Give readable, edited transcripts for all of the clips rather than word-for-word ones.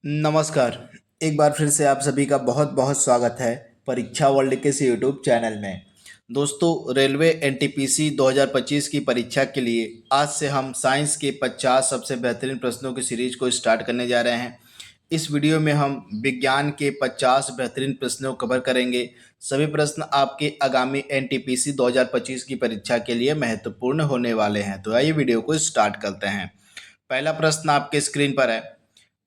नमस्कार। एक बार फिर से आप सभी का बहुत बहुत स्वागत है परीक्षा वर्ल्ड के इस यूट्यूब चैनल में। दोस्तों, रेलवे एनटीपीसी 2025 की परीक्षा के लिए आज से हम साइंस के 50 सबसे बेहतरीन प्रश्नों की सीरीज को स्टार्ट करने जा रहे हैं। इस वीडियो में हम विज्ञान के 50 बेहतरीन प्रश्नों को कवर करेंगे। सभी प्रश्न आपके आगामी एनटीपीसी 2025 की परीक्षा के लिए महत्वपूर्ण होने वाले हैं। तो आइए वीडियो को स्टार्ट करते हैं। पहला प्रश्न आपके स्क्रीन पर है।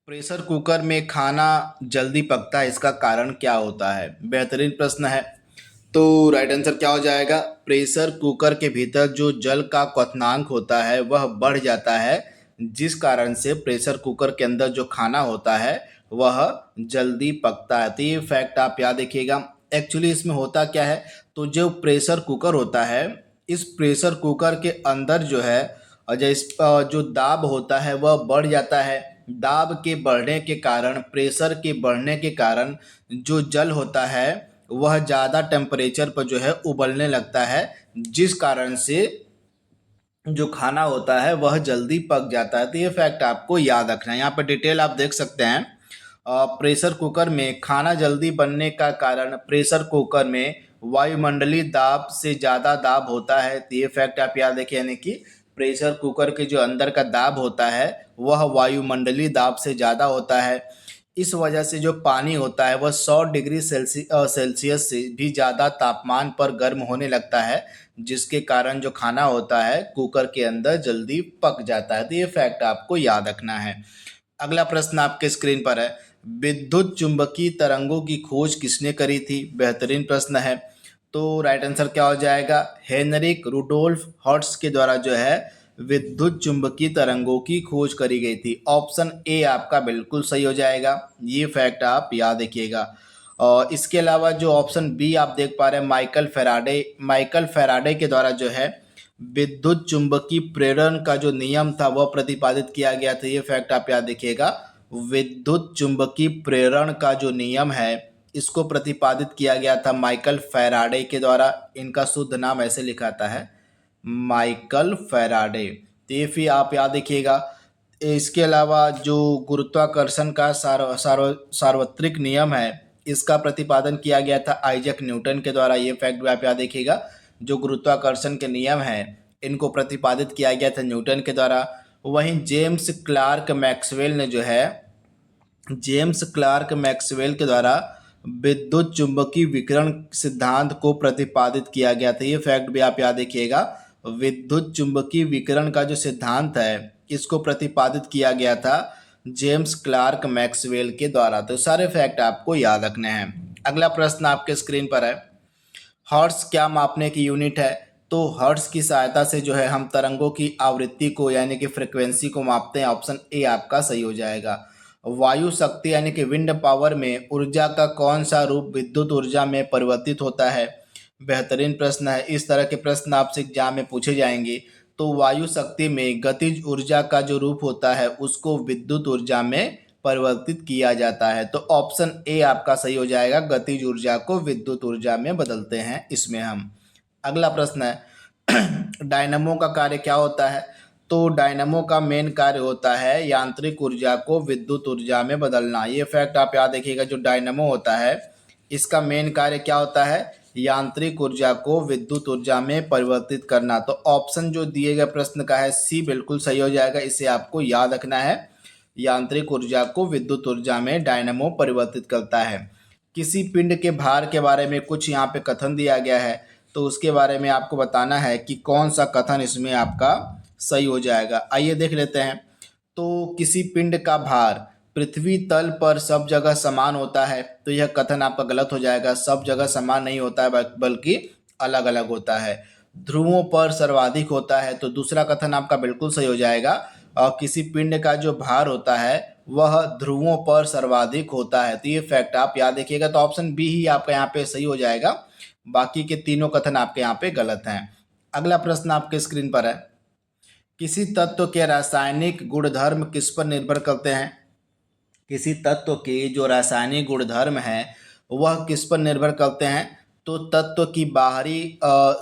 प्रेशर कुकर में खाना जल्दी पकता है, इसका कारण क्या होता है? बेहतरीन प्रश्न है। तो राइट आंसर क्या हो जाएगा? प्रेशर कुकर के भीतर जो जल का क्वथनांक होता है वह बढ़ जाता है, जिस कारण से प्रेशर कुकर के अंदर जो खाना होता है वह जल्दी पकता है। तो ये फैक्ट आप याद रखिएगा। एक्चुअली इसमें होता क्या है, तो जो प्रेशर कुकर होता है, इस प्रेशर कुकर के अंदर जो है जो दाब होता है वह बढ़ जाता है। दाब के बढ़ने के कारण, प्रेशर के बढ़ने के कारण जो जल होता है वह ज़्यादा टेम्परेचर पर जो है उबलने लगता है, जिस कारण से जो खाना होता है वह जल्दी पक जाता है। तो ये फैक्ट आपको याद रखना है। यहाँ पर डिटेल आप देख सकते हैं। प्रेशर कुकर में खाना जल्दी बनने का कारण प्रेशर कुकर में वायुमंडलीय दाब से ज़्यादा दाब होता है। तो ये फैक्ट आप याद रखें, यानी कि प्रेशर कुकर के जो अंदर का दाब होता है वह वायुमंडलीय दाब से ज़्यादा होता है। इस वजह से जो पानी होता है वह 100 डिग्री सेल्सियस से भी ज़्यादा तापमान पर गर्म होने लगता है, जिसके कारण जो खाना होता है कुकर के अंदर जल्दी पक जाता है। तो ये फैक्ट आपको याद रखना है। अगला प्रश्न आपके स्क्रीन पर है। विद्युत चुंबकीय तरंगों की खोज किसने करी थी? बेहतरीन प्रश्न है। तो राइट आंसर क्या हो जाएगा? हेनरिक रुडोल्फ हर्ट्ज के द्वारा जो है विद्युत चुंबकीय तरंगों की खोज करी गई थी। ऑप्शन ए आपका बिल्कुल सही हो जाएगा। ये फैक्ट आप याद रखिएगा। और इसके अलावा जो ऑप्शन बी आप देख पा रहे हैं, माइकल फेराडे के द्वारा जो है विद्युत चुंबकीय प्रेरण का जो नियम था वह प्रतिपादित किया गया था। ये फैक्ट आप याद रखिएगा। विद्युत चुंबकीय प्रेरण का जो नियम है इसको प्रतिपादित किया गया था माइकल फैराडे के द्वारा। इनका शुद्ध नाम ऐसे लिखाता है, माइकल फैराडे। तो ये फिर आप याद रखिएगा। इसके अलावा जो गुरुत्वाकर्षण का सार्वत्रिक नियम है इसका प्रतिपादन किया गया था आइजैक न्यूटन के द्वारा। ये फैक्ट भी आप याद रखिएगा। जो गुरुत्वाकर्षण के नियम हैं इनको प्रतिपादित किया गया था न्यूटन के द्वारा। वहीं जेम्स क्लार्क मैक्सवेल के द्वारा विद्युत चुंबकीय विकिरण सिद्धांत को प्रतिपादित किया गया था। ये फैक्ट भी आप याद रखिएगा। विद्युत चुंबकीय विकिरण का जो सिद्धांत है इसको प्रतिपादित किया गया था जेम्स क्लार्क मैक्सवेल के द्वारा। तो सारे फैक्ट आपको याद रखने हैं। अगला प्रश्न आपके स्क्रीन पर है। हर्ट्ज क्या मापने की यूनिट है? तो हर्ट्ज की सहायता से जो है हम तरंगों की आवृत्ति को यानी कि फ्रिक्वेंसी को मापते हैं। ऑप्शन ए आपका सही हो जाएगा। वायु शक्ति यानी कि विंड पावर में ऊर्जा का कौन सा रूप विद्युत ऊर्जा में परिवर्तित होता है? बेहतरीन प्रश्न है। इस तरह के प्रश्न आपसे एग्जाम में पूछे जाएंगे। तो वायु शक्ति में गतिज ऊर्जा का जो रूप होता है उसको विद्युत ऊर्जा में परिवर्तित किया जाता है। तो ऑप्शन ए आपका सही हो जाएगा। गतिज ऊर्जा को विद्युत ऊर्जा में बदलते हैं इसमें हम। अगला प्रश्न है डायनमो का कार्य क्या होता है? तो डायनमो का मेन कार्य होता है यांत्रिक ऊर्जा को विद्युत ऊर्जा में बदलना। ये फैक्ट आप याद रखिएगा। जो डायनमो होता है इसका मेन कार्य क्या होता है? यांत्रिक ऊर्जा को विद्युत ऊर्जा में परिवर्तित करना। तो ऑप्शन जो दिए गए प्रश्न का है सी बिल्कुल सही हो जाएगा। इसे आपको याद रखना है। यांत्रिक ऊर्जा को विद्युत ऊर्जा में डायनमो परिवर्तित करता है। किसी पिंड के भार के बारे में कुछ यहाँ पे कथन दिया गया है, तो उसके बारे में आपको बताना है कि कौन सा कथन इसमें आपका सही हो जाएगा। आइए देख लेते हैं। तो किसी पिंड का भार पृथ्वी तल पर सब जगह समान होता है, तो यह कथन आपका गलत हो जाएगा। सब जगह समान नहीं होता है बल्कि अलग अलग होता है। ध्रुवों पर सर्वाधिक होता है, तो दूसरा कथन आपका बिल्कुल सही हो जाएगा। और किसी पिंड का जो भार होता है वह ध्रुवों पर सर्वाधिक होता है। तो ये फैक्ट आप याद रखिएगा। तो ऑप्शन बी ही आपका यहाँ पे सही हो जाएगा। बाकी के तीनों कथन आपके यहाँ पे गलत हैं। अगला प्रश्न आपके स्क्रीन पर है। किसी तत्व के रासायनिक गुणधर्म किस पर निर्भर करते हैं? किसी तत्व के जो रासायनिक गुणधर्म हैं वह किस पर निर्भर करते हैं? तो तत्व की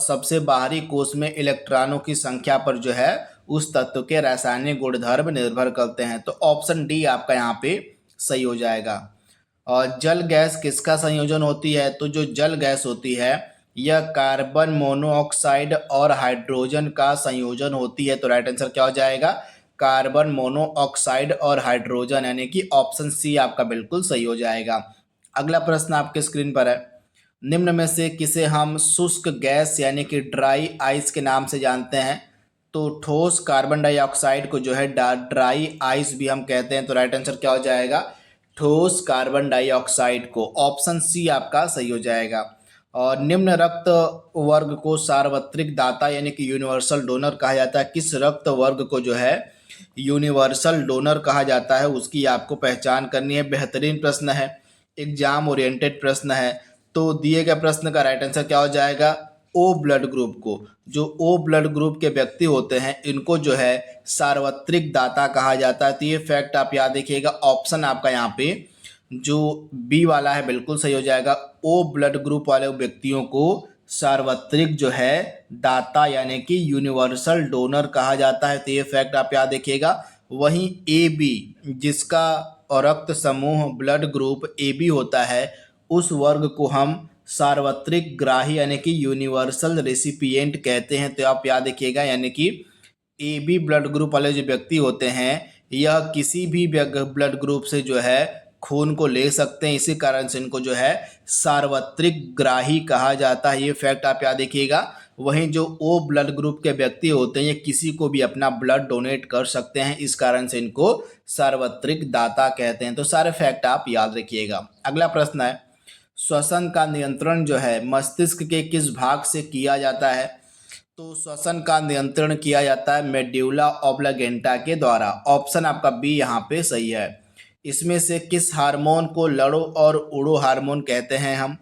सबसे बाहरी कोश में इलेक्ट्रॉनों की संख्या पर जो है उस तत्व के रासायनिक गुणधर्म निर्भर करते हैं। तो ऑप्शन डी आपका यहाँ पे सही हो जाएगा। और जल गैस किसका संयोजन होती है? तो जो जल गैस होती है यह कार्बन मोनोऑक्साइड और हाइड्रोजन का संयोजन होती है। तो राइट आंसर क्या हो जाएगा? कार्बन मोनोऑक्साइड और हाइड्रोजन, यानी कि ऑप्शन सी आपका बिल्कुल सही हो जाएगा। अगला प्रश्न आपके स्क्रीन पर है, निम्न में से किसे हम शुष्क गैस यानी कि ड्राई आइस के नाम से जानते हैं? तो ठोस कार्बन डाइऑक्साइड को जो है ड्राई आइस भी हम कहते हैं। तो राइट आंसर क्या हो जाएगा? ठोस कार्बन डाइऑक्साइड को, ऑप्शन सी आपका सही हो जाएगा। और निम्न रक्त वर्ग को सार्वत्रिक दाता यानी कि यूनिवर्सल डोनर कहा जाता है। किस रक्त वर्ग को जो है यूनिवर्सल डोनर कहा जाता है, उसकी आपको पहचान करनी है। बेहतरीन प्रश्न है, एग्जाम ओरिएंटेड प्रश्न है। तो दिए गए प्रश्न का राइट आंसर क्या हो जाएगा? ओ ब्लड ग्रुप को, जो ओ ब्लड ग्रुप के व्यक्ति होते हैं इनको जो है सार्वत्रिक दाता कहा जाता है। तो ये फैक्ट आप याद रखिएगा। ऑप्शन आपका यहाँ पे जो बी वाला है बिल्कुल सही हो जाएगा। ओ ब्लड ग्रुप वाले व्यक्तियों को सार्वत्रिक जो है दाता यानी कि यूनिवर्सल डोनर कहा जाता है। तो ये फैक्ट आप याद रखिएगा। वहीं ए बी, जिसका रक्त समूह ब्लड ग्रुप ए बी होता है, उस वर्ग को हम सार्वत्रिक ग्राही यानी कि यूनिवर्सल रेसिपिएंट कहते हैं। तो आप याद रखिएगा, यानी कि ए बी ब्लड ग्रुप वाले जो व्यक्ति होते हैं यह किसी भी ब्लड ग्रुप से जो है खून को ले सकते हैं। इसी कारण से इनको जो है सार्वत्रिक ग्राही कहा जाता है। ये फैक्ट आप याद रखिएगा। वहीं जो ओ ब्लड ग्रुप के व्यक्ति होते हैं ये किसी को भी अपना ब्लड डोनेट कर सकते हैं, इस कारण से इनको सार्वत्रिक दाता कहते हैं। तो सारे फैक्ट आप याद रखिएगा। अगला प्रश्न है, श्वसन का नियंत्रण जो है मस्तिष्क के किस भाग से किया जाता है? तो श्वसन का नियंत्रण किया जाता है मेड्यूला ऑब्लिगेंटा के द्वारा। ऑप्शन आपका बी यहाँ पे सही है। इसमें से किस हार्मोन को लड़ो और उड़ो हार्मोन कहते हैं हम?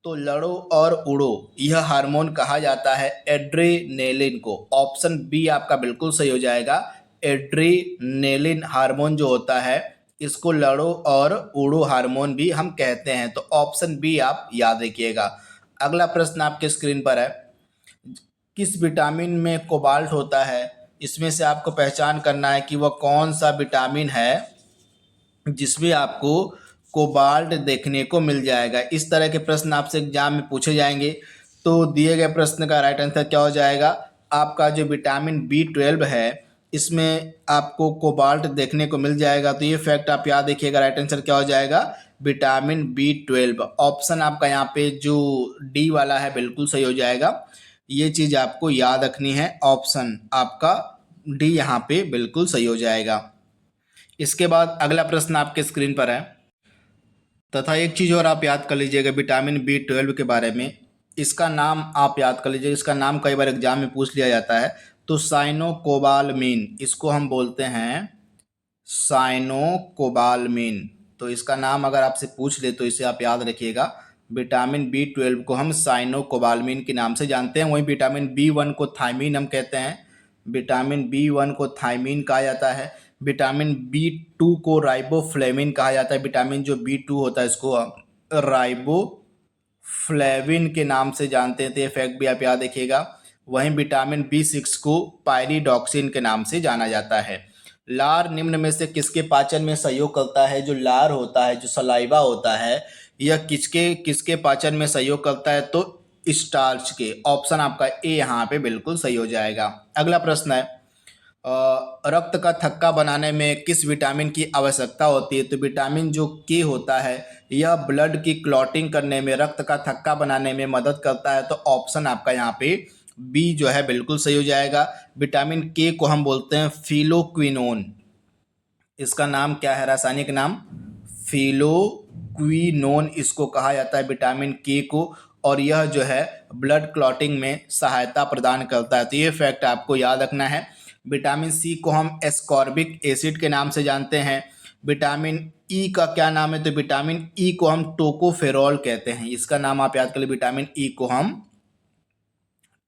तो लड़ो और उड़ो यह हार्मोन कहा जाता है एड्रेनेलिन को। ऑप्शन बी आपका बिल्कुल सही हो जाएगा। एड्रेनेलिन हार्मोन जो होता है इसको लड़ो और उड़ो हार्मोन भी हम कहते हैं। तो ऑप्शन बी आप याद रखिएगा। अगला प्रश्न आपके स्क्रीन पर है, किस विटामिन में कोबाल्ट होता है? इसमें से आपको पहचान करना है कि वह कौन सा विटामिन है जिसमें आपको कोबाल्ट देखने को मिल जाएगा। इस तरह के प्रश्न आपसे एग्जाम में पूछे जाएंगे। तो दिए गए प्रश्न का राइट आंसर क्या हो जाएगा? आपका जो विटामिन B12 है इसमें आपको कोबाल्ट देखने को मिल जाएगा। तो ये फैक्ट आप याद रखिएगा। राइट आंसर क्या हो जाएगा? Vitamin B12। ऑप्शन आपका यहाँ पे जो डी वाला है बिल्कुल सही हो जाएगा। ये चीज़ आपको याद रखनी है। ऑप्शन आपका डी यहाँ पे बिल्कुल सही हो जाएगा। इसके बाद अगला प्रश्न आपके स्क्रीन पर है, तथा एक चीज़ और आप याद कर लीजिएगा विटामिन B12 के बारे में। इसका नाम आप याद कर लीजिएगा। इसका नाम कई बार एग्जाम में पूछ लिया जाता है। तो साइनोकोबालमीन, इसको हम बोलते हैं साइनोकोबालमीन। तो इसका नाम अगर आपसे पूछ ले तो इसे आप याद रखिएगा। विटामिन B12 को हम साइनोकोबालमीन के नाम से जानते हैं। वहीं विटामिन B1 को थायमीन हम कहते हैं। विटामिन B1 को थायमीन कहा जाता है। विटामिन B2 को राइबोफ्लेविन कहा जाता है। विटामिन जो B2 होता है इसको हम राइबोफ्लेविन के नाम से जानते हैं। तो ये फैक्ट भी आप याद रखिएगा। वहीं विटामिन B6 को पायरिडॉक्सिन के नाम से जाना जाता है। लार निम्न में से किसके पाचन में सहयोग करता है? जो लार होता है, जो सलाइवा होता है, यह किसके किसके पाचन में सहयोग करता है? तो स्टार्च के। ऑप्शन आपका ए यहाँ पे बिल्कुल सही हो जाएगा। अगला प्रश्न है, रक्त का थक्का बनाने में किस विटामिन की आवश्यकता होती है? तो विटामिन जो के होता है यह ब्लड की क्लॉटिंग करने में, रक्त का थक्का बनाने में मदद करता है। तो ऑप्शन आपका यहाँ पे बी जो है बिल्कुल सही हो जाएगा। विटामिन के को हम बोलते हैं फिलोक्विनोन। इसका नाम क्या है? रासायनिक नाम फिलोक्विनोन इसको कहा जाता है, विटामिन के को। और यह जो है ब्लड क्लॉटिंग में सहायता प्रदान करता है। तो ये फैक्ट आपको याद रखना है। विटामिन सी को हम एस्कॉर्बिक एसिड के नाम से जानते हैं। विटामिन ई का क्या नाम है? तो विटामिन ई को हम टोकोफेरॉल कहते हैं। इसका नाम आप याद कर लीजिए। विटामिन ई को हम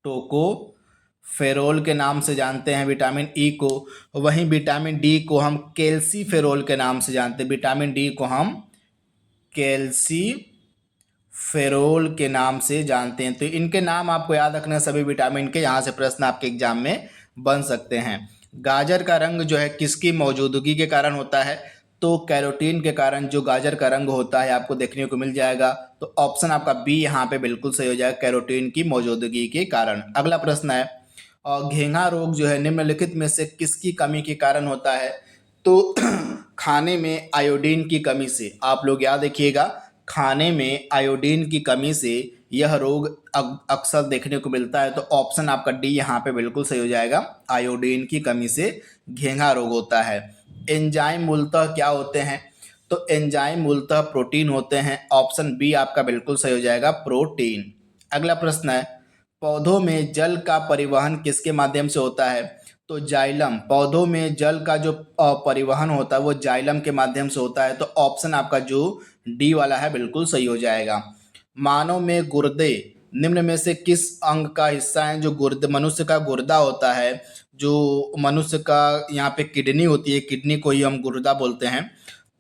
टोकोफेरॉल के नाम से जानते हैं विटामिन ई को। वहीं विटामिन डी को हम कैल्सीफेरॉल के नाम से जानते हैं। विटामिन डी को हम कैल्सीफेरॉल के नाम से जानते हैं। तो इनके नाम आपको याद रखना सभी विटामिन के। यहाँ से प्रश्न आपके एग्जाम में बन सकते हैं। गाजर का रंग जो है किसकी मौजूदगी के कारण होता है? तो कैरोटीन के कारण जो गाजर का रंग होता है आपको देखने को मिल जाएगा। तो ऑप्शन आपका बी यहाँ पे बिल्कुल सही हो जाएगा, कैरोटीन की मौजूदगी के कारण। अगला प्रश्न है, और घेंघा रोग जो है निम्नलिखित में से किसकी कमी के कारण होता है? तो खाने में आयोडीन की कमी से। आप लोग याद रखिएगा, खाने में आयोडीन की कमी से यह रोग अक्सर देखने को मिलता है। तो ऑप्शन आपका डी यहाँ पे बिल्कुल सही हो जाएगा, आयोडीन की कमी से घेंघा रोग होता है। एंजाइम मूलतः क्या होते हैं? तो एंजाइम मूलतः प्रोटीन होते हैं। ऑप्शन बी आपका बिल्कुल सही हो जाएगा, प्रोटीन। अगला प्रश्न है, पौधों में जल का परिवहन किसके माध्यम से होता है? तो जाइलम। पौधों में जल का जो परिवहन होता है वो जाइलम के माध्यम से होता है। तो ऑप्शन आपका जो डी वाला है बिल्कुल सही हो जाएगा। मानव में गुर्दे निम्न में से किस अंग का हिस्सा है? जो गुर्दे, मनुष्य का गुर्दा होता है, जो मनुष्य का यहाँ पे किडनी होती है, किडनी को ही हम गुर्दा बोलते हैं।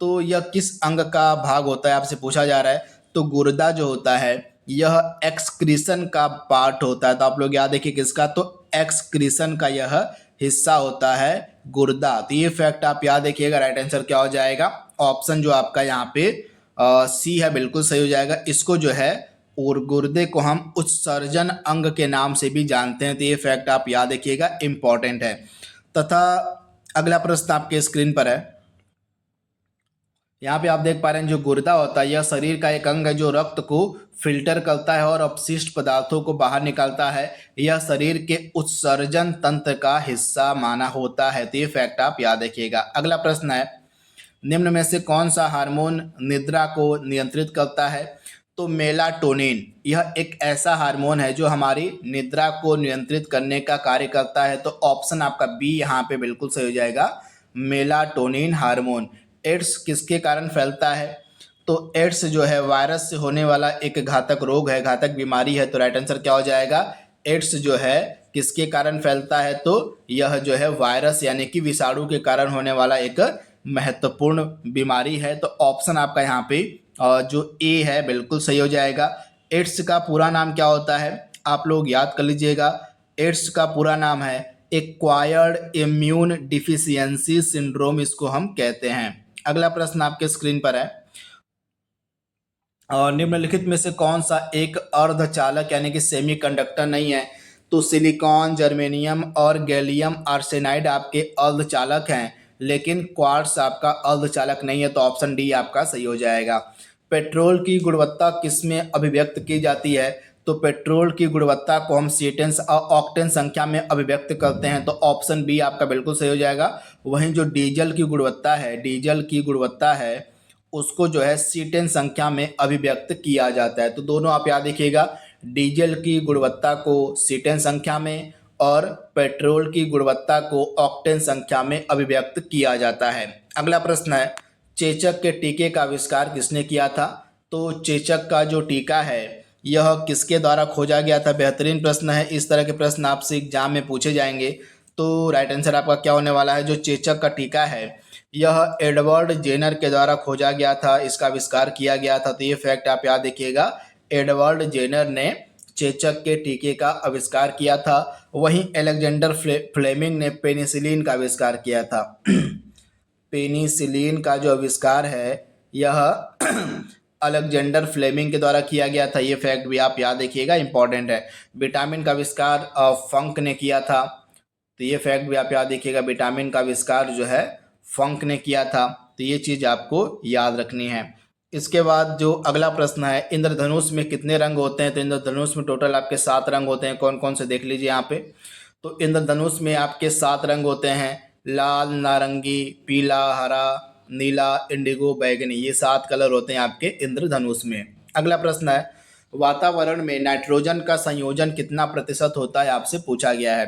तो यह किस अंग का भाग होता है आपसे पूछा जा रहा है। तो गुर्दा जो होता है यह एक्सक्रीशन का पार्ट होता है। तो आप लोग याद रखिए किसका, तो एक्सक्रीशन का यह हिस्सा होता है गुर्दा। तो ये फैक्ट आप याद रखिएगा। राइट आंसर क्या हो जाएगा? ऑप्शन जो आपका यहाँ पे सी है बिल्कुल सही हो जाएगा। इसको जो है और गुर्दे को हम उत्सर्जन अंग के नाम से भी जानते हैं। तो ये फैक्ट आप याद रखिएगा, इंपॉर्टेंट है। तथा अगला प्रश्न आपके स्क्रीन पर है, यहाँ पे आप देख पा रहे हैं जो गुर्दा होता है यह शरीर का एक अंग है जो रक्त को फिल्टर करता है और अपशिष्ट पदार्थों को बाहर निकालता है। यह शरीर के उत्सर्जन तंत्र का हिस्सा माना होता है। तो ये फैक्ट आप याद रखिएगा। अगला प्रश्न है, निम्न में से कौन सा हार्मोन निद्रा को नियंत्रित करता है? तो मेलाटोनिन। यह एक ऐसा हार्मोन है जो हमारी निद्रा को नियंत्रित करने का कार्य करता है। तो ऑप्शन आपका बी यहाँ पे बिल्कुल सही हो जाएगा, मेलाटोनिन हार्मोन। एड्स किसके कारण फैलता है? तो एड्स जो है वायरस से होने वाला एक घातक रोग है, घातक बीमारी है। तो राइट आंसर क्या हो जाएगा? एड्स जो है किसके कारण फैलता है? तो यह जो है वायरस यानी कि विषाणु के कारण होने वाला एक महत्वपूर्ण बीमारी है। तो ऑप्शन आपका यहाँ पे जो ए है बिल्कुल सही हो जाएगा। एड्स का पूरा नाम क्या होता है? आप लोग याद कर लीजिएगा। एड्स का पूरा नाम है एक्वायर्ड इम्यून डिफिशियंसी सिंड्रोम, इसको हम कहते हैं। अगला प्रश्न आपके स्क्रीन पर है, और निम्नलिखित में से कौन सा एक अर्धचालक यानी कि सेमीकंडक्टर नहीं है? तो सिलिकॉन, जर्मेनियम और गैलियम आर्सेनाइड आपके अर्धचालक हैं, लेकिन क्वार्ट्ज आपका अर्धचालक नहीं है। तो ऑप्शन डी आपका सही हो जाएगा। पेट्रोल की गुणवत्ता किसमें अभिव्यक्त की जाती है? तो पेट्रोल की गुणवत्ता को हम सीटेंस और ऑक्टेन संख्या में अभिव्यक्त करते हैं। तो ऑप्शन बी आपका बिल्कुल सही हो जाएगा। वहीं जो डीजल की गुणवत्ता है, डीजल की गुणवत्ता है उसको जो है सीटेन संख्या में अभिव्यक्त किया जाता है। तो दोनों आप याद रखिएगा, डीजल की गुणवत्ता को सीटेन संख्या में और पेट्रोल की गुणवत्ता को ऑक्टेन संख्या में अभिव्यक्त किया जाता है। अगला प्रश्न है, चेचक के टीके का आविष्कार किसने किया था? तो चेचक का जो टीका है यह किसके द्वारा खोजा गया था? बेहतरीन प्रश्न है। इस तरह के प्रश्न आपसे एग्जाम में पूछे जाएंगे। तो राइट आंसर आपका क्या होने वाला है? जो चेचक का टीका है यह एडवर्ड जेनर के द्वारा खोजा गया था, इसका आविष्कार किया गया था। तो ये फैक्ट आप याद रखिएगा, एडवर्ड जेनर ने चेचक के टीके का आविष्कार किया था। वहीं अलेक्जेंडर फ्लेमिंग ने पेनिसिलिन का आविष्कार किया था। पेनिसिलिन का जो आविष्कार है यह अलेक्जेंडर फ्लेमिंग के द्वारा किया गया था। ये फैक्ट भी आप याद रखिएगा, इंपॉर्टेंट है। विटामिन का आविष्कार फंक ने किया था। तो ये फैक्ट भी आप याद रखिएगा, विटामिन का आविष्कार जो है फंक ने किया था। तो ये चीज़ आपको याद रखनी है। इसके बाद जो अगला प्रश्न है, इंद्रधनुष में कितने रंग होते हैं? तो इंद्रधनुष में टोटल आपके 7 रंग होते हैं। कौन कौन से देख लीजिए यहाँ पे। तो इंद्रधनुष में आपके 7 रंग होते हैं, लाल, नारंगी, पीला, हरा, नीला, इंडिगो, बैगनी। ये 7 कलर होते हैं आपके इंद्रधनुष में। अगला प्रश्न है, वातावरण में नाइट्रोजन का संयोजन कितना प्रतिशत होता है? आपसे पूछा गया है।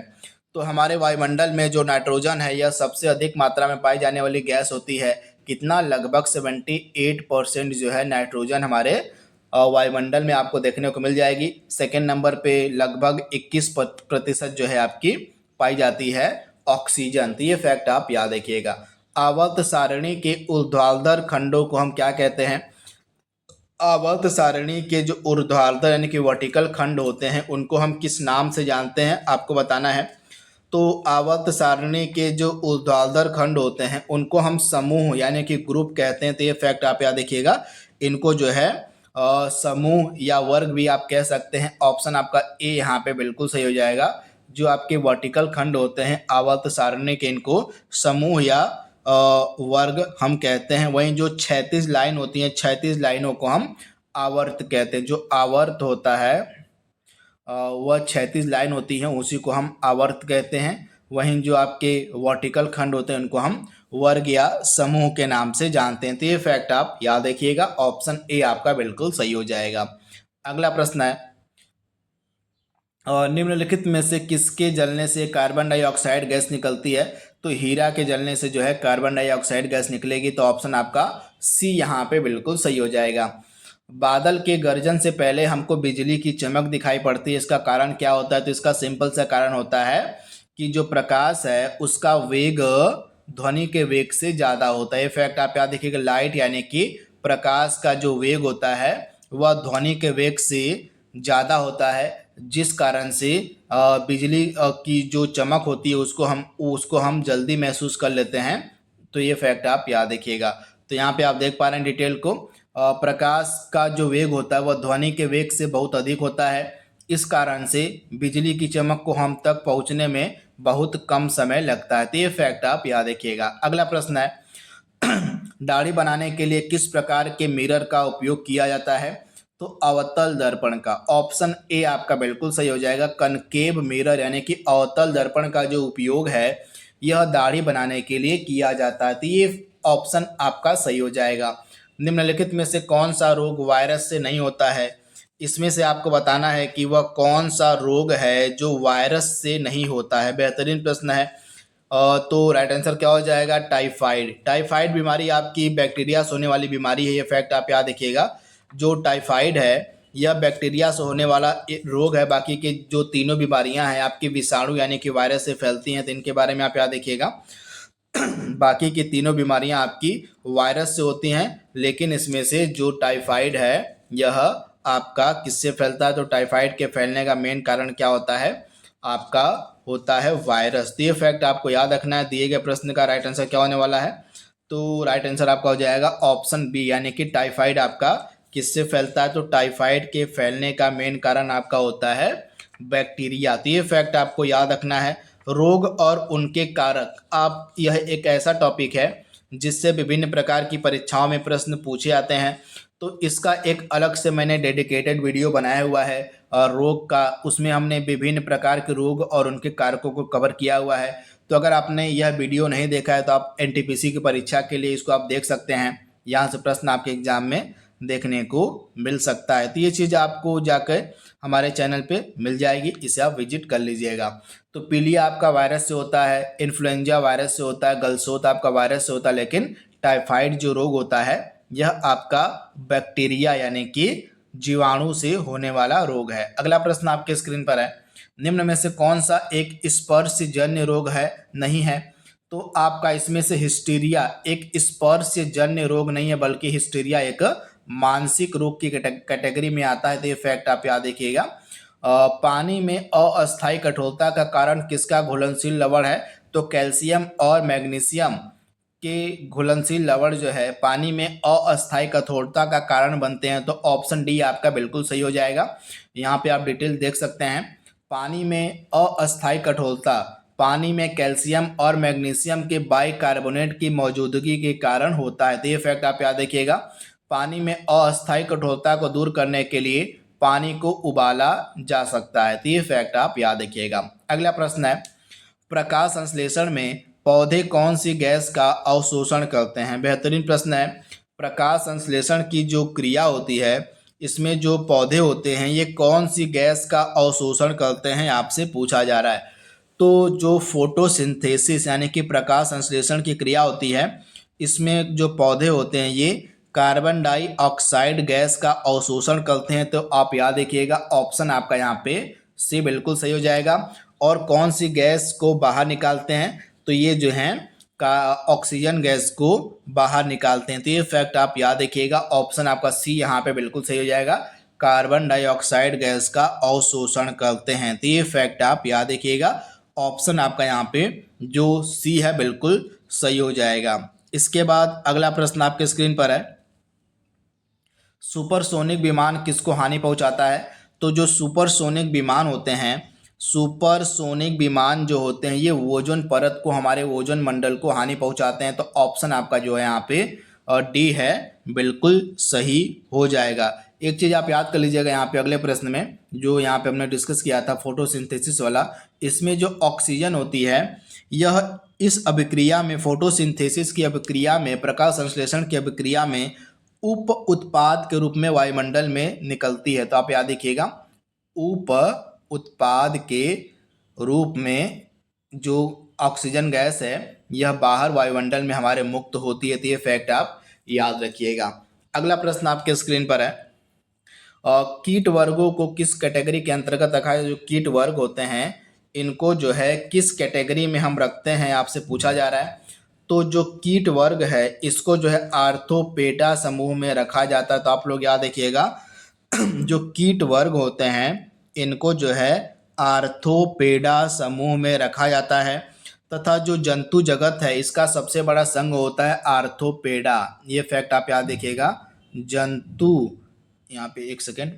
तो हमारे वायुमंडल में जो नाइट्रोजन है यह सबसे अधिक मात्रा में पाई जाने वाली गैस होती है। कितना? लगभग 78% जो है नाइट्रोजन हमारे वायुमंडल में आपको देखने को मिल जाएगी। सेकेंड नंबर पे लगभग 21% जो है आपकी पाई जाती है ऑक्सीजन। तो ये फैक्ट आप याद रखिएगा। आवर्त सारणी के ऊर्ध्वाधर खंडों को हम क्या कहते हैं? आवर्त सारणी के जो ऊर्ध्वाधर यानी कि वर्टिकल खंड होते हैं उनको हम किस नाम से जानते हैं? आपको बताना है। तो आवर्त सारणी के जो ऊर्ध्वाधर खंड होते हैं उनको हम समूह यानी कि ग्रुप कहते हैं। तो ये फैक्ट आप याद रखिएगा, इनको जो है समूह या वर्ग भी आप कह सकते हैं। ऑप्शन आपका ए यहाँ पे बिल्कुल सही हो जाएगा। जो आपके वर्टिकल खंड होते हैं आवर्त सारणी के, इनको समूह या वर्ग हम कहते हैं। वहीं जो 36 लाइन होती हैं, 36 लाइनों को हम आवर्त कहते हैं। जो आवर्त होता है वह 36 लाइन होती हैं, उसी को हम आवर्त कहते हैं। वहीं जो आपके वर्टिकल खंड होते हैं उनको हम वर्ग या समूह के नाम से जानते हैं। तो ये फैक्ट आप याद रखिएगा, ऑप्शन ए आपका बिल्कुल सही हो जाएगा। अगला प्रश्न है, निम्नलिखित में से किसके जलने से कार्बन डाइऑक्साइड गैस निकलती है? तो हीरा के जलने से जो है कार्बन डाइऑक्साइड गैस निकलेगी। तो ऑप्शन आपका सी यहाँ पे बिल्कुल सही हो जाएगा। बादल के गर्जन से पहले हमको बिजली की चमक दिखाई पड़ती है, इसका कारण क्या होता है? तो इसका सिंपल सा कारण होता है कि जो प्रकाश है उसका वेग ध्वनि के वेग से ज़्यादा होता है। ये फैक्ट आप याद रखिएगा। लाइट यानी कि प्रकाश का जो वेग होता है वह ध्वनि के वेग से ज़्यादा होता है, जिस कारण से बिजली की जो चमक होती है उसको हम जल्दी महसूस कर लेते हैं। तो ये फैक्ट आप याद रखिएगा। तो यहाँ पे आप देख पा रहे हैं डिटेल को, प्रकाश का जो वेग होता है वह ध्वनि के वेग से बहुत अधिक होता है। इस कारण से बिजली की चमक को हम तक पहुँचने में बहुत कम समय लगता है। तो ये फैक्ट आप याद रखिएगा। अगला प्रश्न है, दाढ़ी बनाने के लिए किस प्रकार के मिरर का उपयोग किया जाता है? तो अवतल दर्पण का। ऑप्शन ए आपका बिल्कुल सही हो जाएगा। कनकेव मिरर यानी कि अवतल दर्पण का जो उपयोग है यह दाढ़ी बनाने के लिए किया जाता है। तो ये ऑप्शन आपका सही हो जाएगा। निम्नलिखित में से कौन सा रोग वायरस से नहीं होता है? इसमें से आपको बताना है कि वह कौन सा रोग है जो वायरस से नहीं होता है। बेहतरीन प्रश्न है। तो राइट आंसर क्या हो जाएगा? टाइफाइड। टाइफाइड बीमारी आपकी बैक्टीरिया से होने वाली बीमारी है। ये फैक्ट आप याद रखिएगा। जो टाइफाइड है यह बैक्टीरिया से होने वाला रोग है। बाकी के जो तीनों बीमारियां हैं आपकी विषाणु यानी कि वायरस से फैलती हैं, तो इनके बारे में आप याद रखिएगा। बाकी की तीनों बीमारियां आपकी वायरस से होती हैं, लेकिन इसमें से जो टाइफाइड है यह आपका किससे फैलता है? तो टाइफाइड के फैलने का मेन कारण क्या होता है? आपका होता है वायरस। तो ये फैक्ट आपको याद रखना है। दिए गए प्रश्न का राइट आंसर क्या होने वाला है? तो राइट आंसर आपका हो जाएगा ऑप्शन बी, यानी कि टाइफाइड आपका किससे फैलता है? तो टाइफाइड के फैलने का मेन कारण आपका होता है बैक्टीरिया। तो ये फैक्ट आपको याद रखना है। रोग और उनके कारक, आप यह एक ऐसा टॉपिक है जिससे विभिन्न प्रकार की परीक्षाओं में प्रश्न पूछे जाते हैं। तो इसका एक अलग से मैंने डेडिकेटेड वीडियो बनाया हुआ है और रोग का, उसमें हमने विभिन्न प्रकार के रोग और उनके कारकों को कवर किया हुआ है। तो अगर आपने यह वीडियो नहीं देखा है तो आप एनटीपीसी की परीक्षा के लिए इसको आप देख सकते हैं। यहाँ से प्रश्न आपके एग्जाम में देखने को मिल सकता है। तो ये चीज़ आपको जाकर हमारे चैनल पे मिल जाएगी, इसे आप विजिट कर लीजिएगा। तो पीलिया आपका वायरस से होता है, इन्फ्लुएंजा वायरस से होता है, गलसोत आपका वायरस से होता है, लेकिन टाइफाइड जो रोग होता है यह आपका बैक्टीरिया यानी कि जीवाणु से होने वाला रोग है। अगला प्रश्न आपके स्क्रीन पर है, निम्न में से कौन सा एक स्पर्शजन्य रोग है नहीं है? तो आपका इसमें से हिस्टीरिया एक स्पर्शजन्य रोग नहीं है, बल्कि हिस्टीरिया एक मानसिक रोग की कैटेगरी में आता है। तो ये फैक्ट आप याद रखिएगा। पानी में अस्थायी कठोरता का कारण किसका घुलनशील लवण है? तो कैल्शियम और मैग्नीशियम के घुलनशील लवण जो है पानी में अस्थायी कठोरता का कारण बनते हैं। तो ऑप्शन डी आपका बिल्कुल सही हो जाएगा। यहाँ पे आप डिटेल देख सकते हैं। पानी में अस्थायी कठोरता पानी में कैल्शियम और मैग्नीशियम के बाइकार्बोनेट की मौजूदगी के कारण होता है। तो ये फैक्ट आप याद रखिएगा। पानी में अस्थायी कठोरता को दूर करने के लिए पानी को उबाला जा सकता है। तो ये फैक्ट आप याद रखिएगा। अगला प्रश्न है, प्रकाश संश्लेषण में पौधे कौन सी गैस का अवशोषण करते हैं? बेहतरीन प्रश्न है। प्रकाश संश्लेषण की जो क्रिया होती है इसमें जो पौधे होते हैं ये कौन सी गैस का अवशोषण करते हैं आपसे पूछा जा रहा है। तो जो फोटोसिंथेसिस यानी कि प्रकाश संश्लेषण की क्रिया होती है इसमें जो पौधे होते हैं ये कार्बन डाइऑक्साइड गैस का अवशोषण करते हैं। तो आप याद रखिएगा ऑप्शन आपका यहाँ पे सी बिल्कुल सही हो जाएगा। और कौन सी गैस को बाहर निकालते हैं? तो ये जो है का ऑक्सीजन गैस को बाहर निकालते हैं। तो ये फैक्ट आप याद रखिएगा, ऑप्शन आपका सी यहाँ पे बिल्कुल सही हो जाएगा। कार्बन डाइऑक्साइड गैस का अवशोषण करते हैं। तो ये फैक्ट आप याद रखिएगा, ऑप्शन आपका यहाँ पे जो सी है बिल्कुल सही हो जाएगा। इसके बाद अगला प्रश्न आपके स्क्रीन पर है, सुपरसोनिक विमान किसको हानि पहुंचाता है? तो जो सुपरसोनिक विमान होते हैं, सुपरसोनिक विमान जो होते हैं ये ओजोन परत को, हमारे ओजोन मंडल को हानि पहुंचाते हैं। तो ऑप्शन आपका जो है यहाँ पे डी है बिल्कुल सही हो जाएगा। एक चीज़ आप याद कर लीजिएगा यहाँ पे अगले प्रश्न में, जो यहाँ पे हमने डिस्कस किया था फोटोसिंथेसिस वाला, इसमें जो ऑक्सीजन होती है यह इस अभिक्रिया में, फोटोसिंथेसिस की अभिक्रिया में, प्रकाश संश्लेषण की अभिक्रिया में उप उत्पाद के रूप में वायुमंडल में निकलती है। तो आप याद रखिएगा, उप उत्पाद के रूप में जो ऑक्सीजन गैस है यह बाहर वायुमंडल में हमारे मुक्त होती है। तो ये फैक्ट आप याद रखिएगा। अगला प्रश्न आपके स्क्रीन पर है, कीट वर्गों को किस कैटेगरी के अंतर्गत रखा है? जो कीट वर्ग होते हैं इनको जो है किस कैटेगरी में हम रखते हैं, आपसे पूछा जा रहा है। तो जो कीट वर्ग है इसको जो है आर्थोपेडा समूह में रखा जाता है। तो आप लोग याद रखिएगा जो कीट वर्ग होते हैं इनको जो है आर्थोपेडा समूह में रखा जाता है। तथा जो जंतु जगत है इसका सबसे बड़ा संघ होता है आर्थोपेडा। ये फैक्ट आप याद रखिएगा। जंतु, यहाँ पे एक सेकेंड,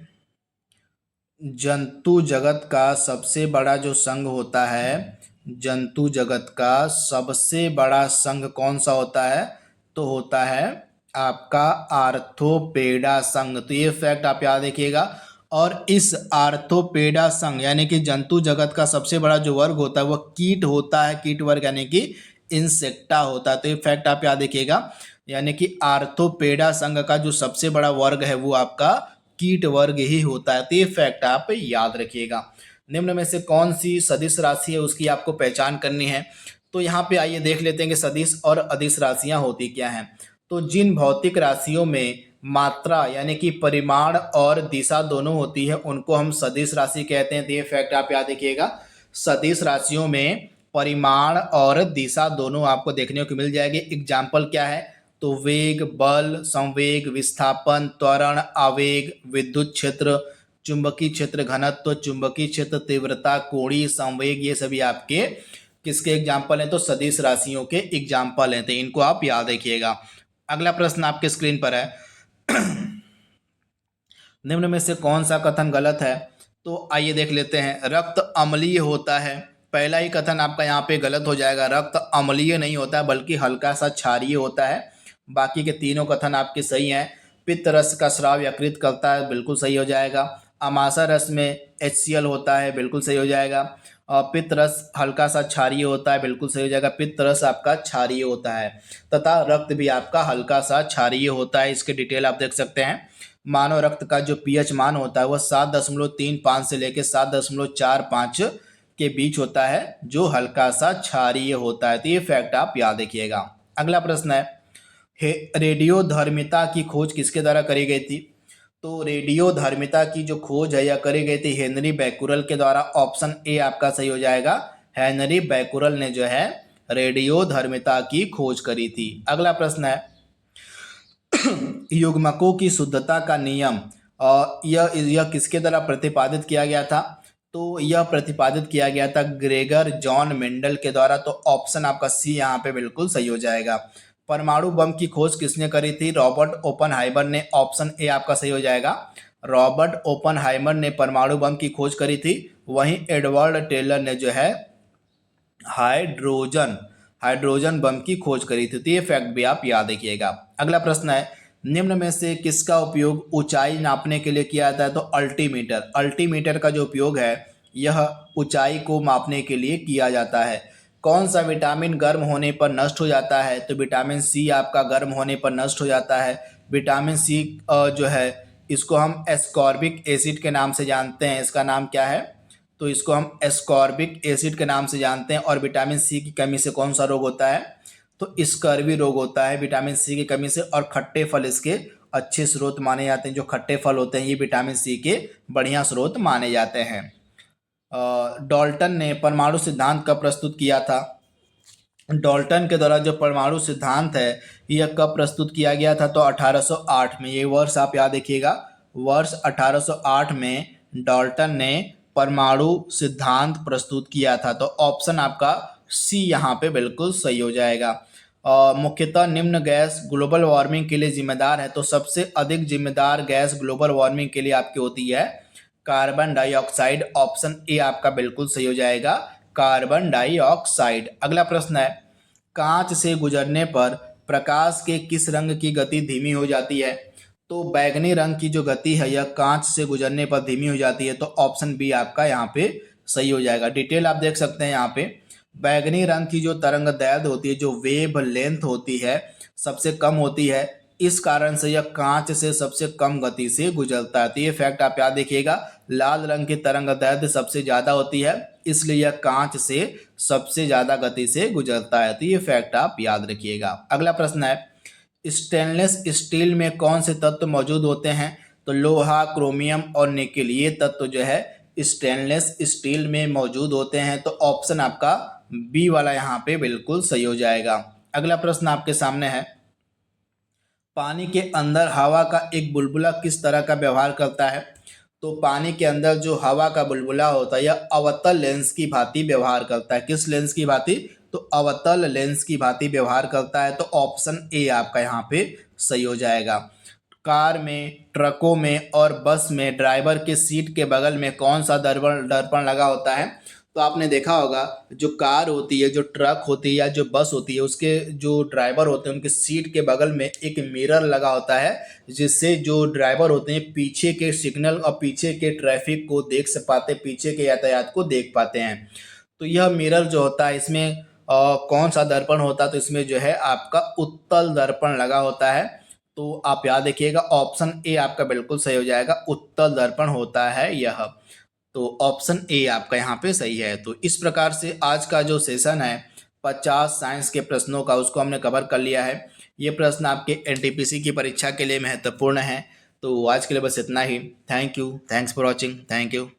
जंतु जगत का सबसे बड़ा जो संघ होता है, जंतु जगत का सबसे बड़ा संघ कौन सा होता है? तो होता है आपका आर्थोपेडा संघ। तो ये फैक्ट आप याद रखिएगा। और इस आर्थोपेडा संघ यानी कि जंतु जगत का सबसे बड़ा जो वर्ग होता है वह कीट होता है, कीट वर्ग यानी कि इंसेक्टा होता है। तो ये फैक्ट आप याद रखिएगा, यानी कि आर्थोपेडा संघ का जो सबसे बड़ा वर्ग है वो आपका कीट वर्ग ही होता है। तो ये फैक्ट आप याद रखिएगा। निम्न में से कौन सी सदिश राशि है उसकी आपको पहचान करनी है। तो यहाँ पे आइए देख लेते हैं कि सदिश और अदिश राशियां होती क्या हैं। तो जिन भौतिक राशियों में मात्रा यानी कि परिमाण और दिशा दोनों होती है उनको हम सदिश राशि कहते हैं। तो ये फैक्ट आप याद रखिएगा, सदिश राशियों में परिमाण और दिशा दोनों आपको देखने को मिल जाएगी। एग्जाम्पल क्या है? तो वेग, बल, संवेग, विस्थापन, त्वरण, आवेग, विद्युत क्षेत्र, चुंबकीय क्षेत्र घनत्व, चुंबकीय क्षेत्र तीव्रता, कोणीय संवेग, ये सभी आपके किसके एग्जाम्पल हैं? तो सदिश राशियों के एग्जाम्पल हैं। तो इनको आप याद रखिएगा। अगला प्रश्न आपके स्क्रीन पर है, निम्न में से कौन सा कथन गलत है? तो आइए देख लेते हैं। रक्त अम्लीय होता है, पहला ही कथन आपका यहाँ पे गलत हो जाएगा। रक्त अम्लीय नहीं होता है बल्कि हल्का सा क्षारीय होता है। बाकी के तीनों कथन आपके सही हैं। पित्त रस का स्राव यकृत करता है, बिल्कुल सही हो जाएगा। अमाशा रस में HCl होता है, बिल्कुल सही हो जाएगा। और पित्त रस हल्का सा क्षारीय होता है, बिल्कुल सही हो जाएगा। पित्त रस आपका क्षारीय होता है तथा रक्त भी आपका हल्का सा क्षारीय होता है। इसके डिटेल आप देख सकते हैं। मानव रक्त का जो pH मान होता है वह 7.35 से लेकर 7.45 के बीच होता है, जो हल्का सा क्षारीय होता है। तो ये फैक्ट आप याद रखिएगा। अगला प्रश्न है, रेडियोधर्मिता की खोज किसके द्वारा करी गई थी? तो रेडियोधर्मिता की जो खोज है यह करी गई थी हेनरी बैकुरल के द्वारा। ऑप्शन ए आपका सही हो जाएगा। हेनरी बैकुरल ने जो है रेडियोधर्मिता की खोज करी थी। अगला प्रश्न है, युग्मकों की शुद्धता का नियम यह किसके द्वारा प्रतिपादित किया गया था? तो यह प्रतिपादित किया गया था ग्रेगर जॉन मेंडल के द्वारा। तो ऑप्शन आपका सी यहाँ पे बिल्कुल सही हो जाएगा। परमाणु बम की खोज किसने करी थी? रॉबर्ट ओपनहाइमर ने। ऑप्शन ए आपका सही हो जाएगा। रॉबर्ट ओपनहाइमर ने परमाणु बम की खोज करी थी। वहीं एडवर्ड टेलर ने जो है हाइड्रोजन बम की खोज करी थी। तो ये फैक्ट भी आप याद रखिएगा। अगला प्रश्न है, निम्न में से किसका उपयोग ऊंचाई नापने के लिए किया जाता है? तो अल्टीमीटर। अल्टीमीटर का जो उपयोग है यह ऊंचाई को मापने के लिए किया जाता है। कौन सा विटामिन गर्म होने पर नष्ट हो जाता है? तो विटामिन सी आपका गर्म होने पर नष्ट हो जाता है। विटामिन सी जो है इसको हम एस्कॉर्बिक एसिड के नाम से जानते हैं। इसका नाम क्या है? तो इसको हम एस्कॉर्बिक एसिड के नाम से जानते हैं। और विटामिन सी की कमी से कौन सा रोग होता है? तो स्कर्वी रोग होता है विटामिन सी की कमी से। और खट्टे फल इसके अच्छे स्रोत माने जाते हैं। जो खट्टे फल होते हैं ये विटामिन सी के बढ़िया स्रोत माने जाते हैं। डाल्टन ने परमाणु सिद्धांत कब प्रस्तुत किया था? डाल्टन के द्वारा जो परमाणु सिद्धांत है यह कब प्रस्तुत किया गया था? तो 1808 में। ये वर्ष आप याद रखिएगा, वर्ष 1808 में डाल्टन ने परमाणु सिद्धांत प्रस्तुत किया था। तो ऑप्शन आपका सी यहाँ पे बिल्कुल सही हो जाएगा। मुख्यतः निम्न गैस ग्लोबल वार्मिंग के लिए जिम्मेदार है। तो सबसे अधिक जिम्मेदार गैस ग्लोबल वार्मिंग के लिए आपकी होती है कार्बन डाइऑक्साइड। ऑप्शन ए आपका बिल्कुल सही हो जाएगा, कार्बन डाइऑक्साइड। अगला प्रश्न है, कांच से गुजरने पर प्रकाश के किस रंग की गति धीमी हो जाती है? तो बैगनी रंग की जो गति है यह कांच से गुजरने पर धीमी हो जाती है। तो ऑप्शन बी आपका यहाँ पे सही हो जाएगा। डिटेल आप देख सकते हैं यहाँ पे, बैगनी रंग की जो तरंग दैर्ध्य होती है, जो वेव लेंथ होती है, सबसे कम होती है। इस कारण से यह कांच से सबसे कम गति से गुजरता है। तो ये फैक्ट आप याद रखिएगा। लाल रंग की तरंग दैर्ध्य सबसे ज्यादा होती है, इसलिए यह कांच से सबसे ज्यादा गति से गुजरता है। तो ये फैक्ट आप याद रखिएगा। अगला प्रश्न है, स्टेनलेस स्टील में कौन से तत्व मौजूद होते हैं? तो लोहा, क्रोमियम और निकेल, ये तत्व जो है स्टेनलेस स्टील में मौजूद होते हैं। तो ऑप्शन आपका बी वाला यहाँ पे बिल्कुल सही हो जाएगा। अगला प्रश्न आपके सामने है, पानी के अंदर हवा का एक बुलबुला किस तरह का व्यवहार करता है? तो पानी के अंदर जो हवा का बुलबुला होता है यह अवतल लेंस की भांति व्यवहार करता है। किस लेंस की भांति? तो अवतल लेंस की भांति व्यवहार करता है। तो ऑप्शन ए आपका यहाँ पे सही हो जाएगा। कार में, ट्रकों में और बस में ड्राइवर के सीट के बगल में कौन सा दर्पण दर्पण लगा होता है? तो आपने देखा होगा, जो कार होती है, जो ट्रक होती है या जो बस होती है, उसके जो ड्राइवर होते हैं उनके सीट के बगल में एक मिरर लगा होता है, जिससे जो ड्राइवर होते हैं पीछे के सिग्नल और पीछे के ट्रैफिक को देख पाते, पीछे के यातायात को देख पाते हैं। तो यह मिरर जो होता है इसमें कौन सा दर्पण होता है? तो इसमें जो है आपका उत्तल दर्पण लगा होता है। तो आप याद रखिएगा, ऑप्शन ए आपका बिल्कुल सही हो जाएगा, उत्तल दर्पण होता है यह। तो ऑप्शन ए आपका यहाँ पे सही है। तो इस प्रकार से आज का जो सेशन है 50 साइंस के प्रश्नों का, उसको हमने कवर कर लिया है। ये प्रश्न आपके एनटीपीसी की परीक्षा के लिए महत्वपूर्ण है। तो आज के लिए बस इतना ही। Thank you, thanks for watching, thank you.